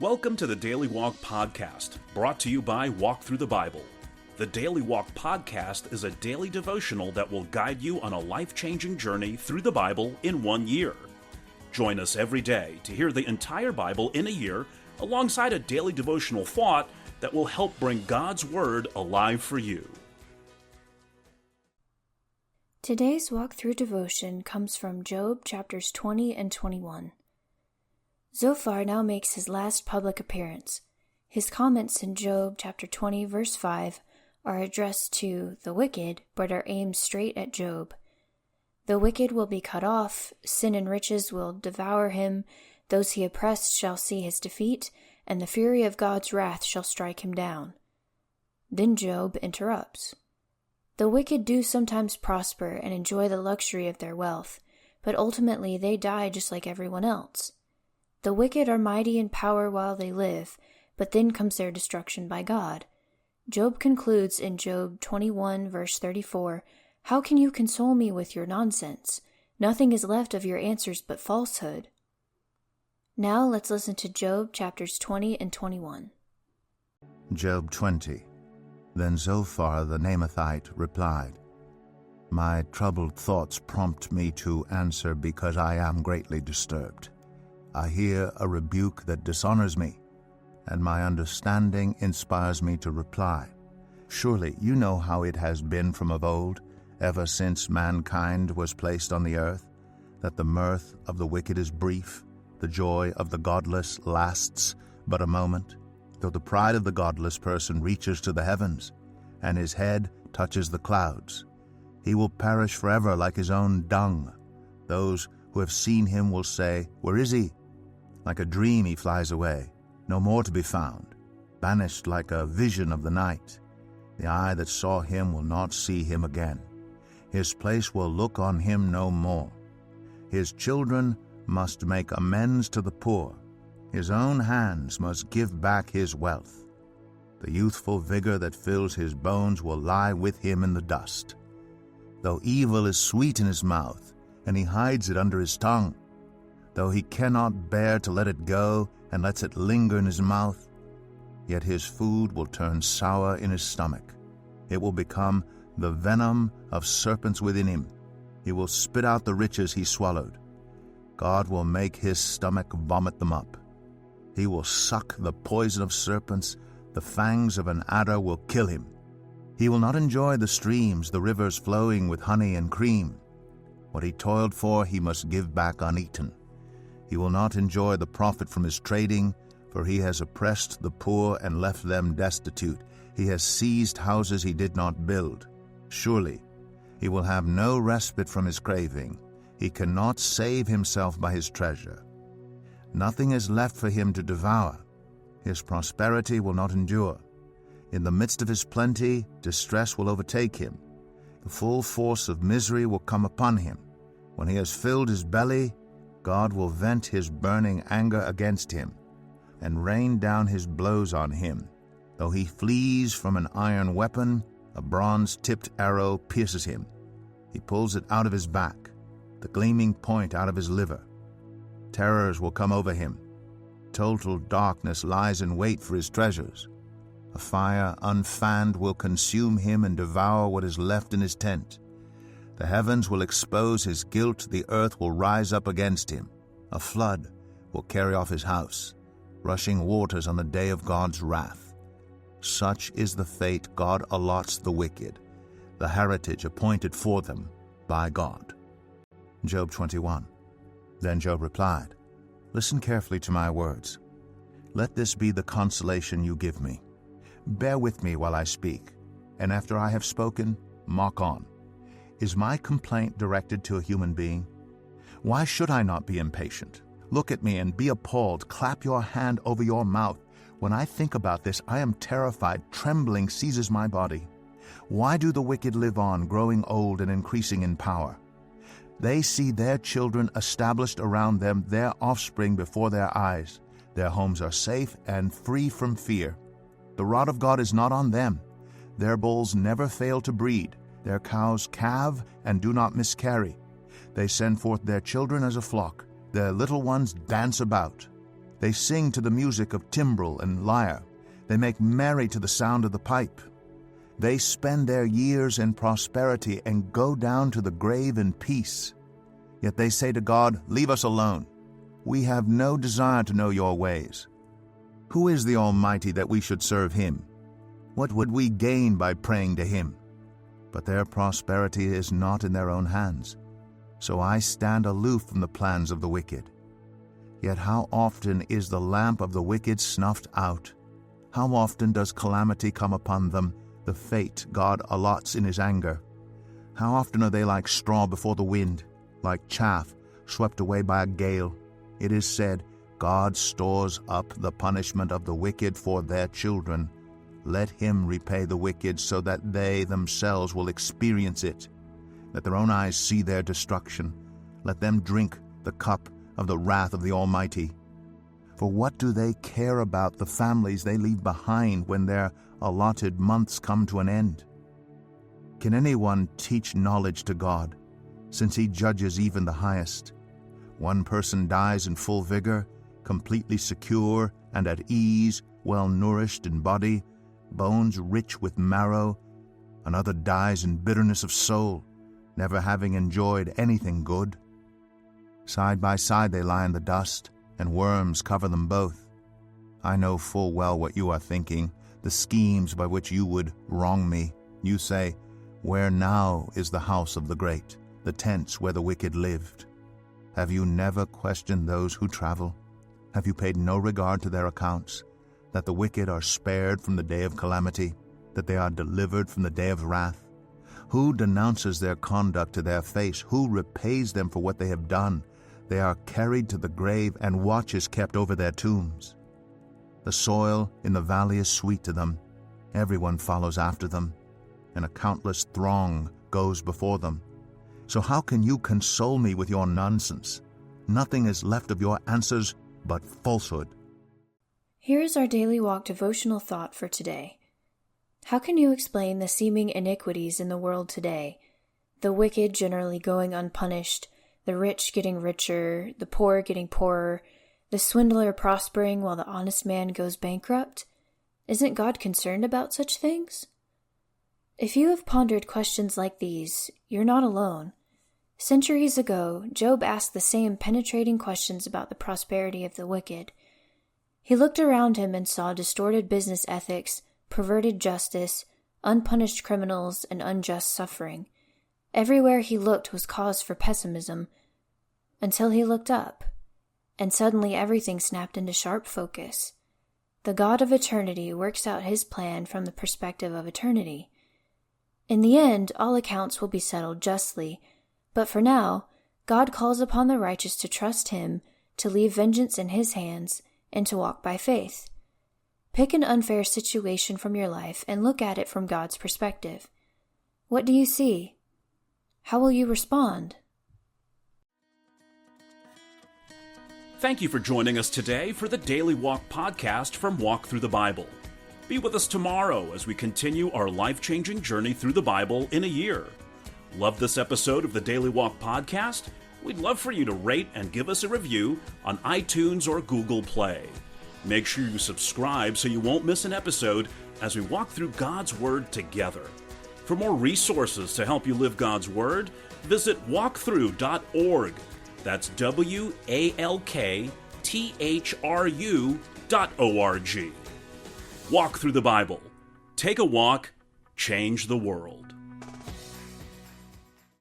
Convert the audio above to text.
Welcome to the Daily Walk Podcast, brought to you by Walk Thru the Bible. The Daily Walk Podcast is a daily devotional that will guide you on a life-changing journey through the Bible in 1 year. Join us every day to hear the entire Bible in a year, alongside a daily devotional thought that will help bring God's Word alive for you. Today's Walk Thru devotion comes from Job chapters 20 and 21. Zophar now makes his last public appearance. His comments in Job chapter 20 verse 5 are addressed to the wicked, but are aimed straight at Job. The wicked will be cut off, sin and riches will devour him, those he oppressed shall see his defeat, and the fury of God's wrath shall strike him down. Then Job interrupts. The wicked do sometimes prosper and enjoy the luxury of their wealth, but ultimately they die just like everyone else. The wicked are mighty in power while they live, but then comes their destruction by God. Job concludes in Job 21 verse 34, "How can you console me with your nonsense? Nothing is left of your answers but falsehood." Now let's listen to Job chapters 20 and 21. Job 20. Then Zophar the Naamathite replied, "My troubled thoughts prompt me to answer because I am greatly disturbed. I hear a rebuke that dishonors me, and my understanding inspires me to reply. Surely you know how it has been from of old, ever since mankind was placed on the earth, that the mirth of the wicked is brief, the joy of the godless lasts but a moment. Though the pride of the godless person reaches to the heavens, and his head touches the clouds, he will perish forever like his own dung. Those who have seen him will say, 'Where is he?' Like a dream he flies away, no more to be found, banished like a vision of the night. The eye that saw him will not see him again. His place will look on him no more. His children must make amends to the poor. His own hands must give back his wealth. The youthful vigor that fills his bones will lie with him in the dust. Though evil is sweet in his mouth, and he hides it under his tongue, though he cannot bear to let it go and lets it linger in his mouth, yet his food will turn sour in his stomach. It will become the venom of serpents within him. He will spit out the riches he swallowed. God will make his stomach vomit them up. He will suck the poison of serpents. The fangs of an adder will kill him. He will not enjoy the streams, the rivers flowing with honey and cream. What he toiled for he must give back uneaten. He will not enjoy the profit from his trading, for he has oppressed the poor and left them destitute. He has seized houses he did not build. Surely he will have no respite from his craving. He cannot save himself by his treasure. Nothing is left for him to devour. His prosperity will not endure. In the midst of his plenty, distress will overtake him. The full force of misery will come upon him. When he has filled his belly, God will vent his burning anger against him and rain down his blows on him. Though he flees from an iron weapon, a bronze-tipped arrow pierces him. He pulls it out of his back, the gleaming point out of his liver. Terrors will come over him. Total darkness lies in wait for his treasures. A fire unfanned will consume him and devour what is left in his tent. The heavens will expose his guilt, the earth will rise up against him. A flood will carry off his house, rushing waters on the day of God's wrath. Such is the fate God allots the wicked, the heritage appointed for them by God. Job 21. Then Job replied, "Listen carefully to my words. Let this be the consolation you give me. Bear with me while I speak, and after I have spoken, mock on. Is my complaint directed to a human being? Why should I not be impatient? Look at me and be appalled. Clap your hand over your mouth. When I think about this, I am terrified. Trembling seizes my body. Why do the wicked live on, growing old and increasing in power? They see their children established around them, their offspring before their eyes. Their homes are safe and free from fear. The rod of God is not on them. Their bulls never fail to breed. Their cows calve and do not miscarry. They send forth their children as a flock. Their little ones dance about. They sing to the music of timbrel and lyre. They make merry to the sound of the pipe. They spend their years in prosperity and go down to the grave in peace. Yet they say to God, "Leave us alone. We have no desire to know your ways. Who is the Almighty that we should serve him? What would we gain by praying to him?" But their prosperity is not in their own hands. So I stand aloof from the plans of the wicked. Yet how often is the lamp of the wicked snuffed out? How often does calamity come upon them, the fate God allots in his anger? How often are they like straw before the wind, like chaff swept away by a gale? It is said, "God stores up the punishment of the wicked for their children. Let him repay the wicked so that they themselves will experience it. Let their own eyes see their destruction. Let them drink the cup of the wrath of the Almighty. For what do they care about the families they leave behind when their allotted months come to an end? Can anyone teach knowledge to God, since he judges even the highest? One person dies in full vigor, completely secure and at ease, well nourished in body, bones rich with marrow. Another dies in bitterness of soul, never having enjoyed anything good. Side by side they lie in the dust, and worms cover them both. I know full well what you are thinking, the schemes by which you would wrong me. You say, "Where now is the house of the great, the tents where the wicked lived?" Have you never questioned those who travel? Have you paid no regard to their accounts, that the wicked are spared from the day of calamity, that they are delivered from the day of wrath? Who denounces their conduct to their face? Who repays them for what they have done? They are carried to the grave, and watch is kept over their tombs. The soil in the valley is sweet to them. Everyone follows after them, and a countless throng goes before them. So how can you console me with your nonsense? Nothing is left of your answers but falsehood. Here is our Daily Walk devotional thought for today. How can you explain the seeming iniquities in the world today? The wicked generally going unpunished, the rich getting richer, the poor getting poorer, the swindler prospering while the honest man goes bankrupt? Isn't God concerned about such things? If you have pondered questions like these, you're not alone. Centuries ago, Job asked the same penetrating questions about the prosperity of the wicked. He looked around him and saw distorted business ethics, perverted justice, unpunished criminals, and unjust suffering. Everywhere he looked was cause for pessimism, until he looked up, and suddenly everything snapped into sharp focus. The God of eternity works out his plan from the perspective of eternity. In the end, all accounts will be settled justly, but for now, God calls upon the righteous to trust him, to leave vengeance in his hands, and to walk by faith. Pick an unfair situation from your life and look at it from God's perspective. What do you see? How will you respond? Thank you for joining us today for the Daily Walk Podcast from Walk Thru the Bible. Be with us tomorrow as we continue our life-changing journey through the Bible in a year. Love this episode of the Daily Walk Podcast? We'd love for you to rate and give us a review on iTunes or Google Play. Make sure you subscribe so you won't miss an episode as we walk through God's Word together. For more resources to help you live God's Word, visit walkthru.org. That's WALKTHRU.org. Walk through the Bible. Take a walk, change the world.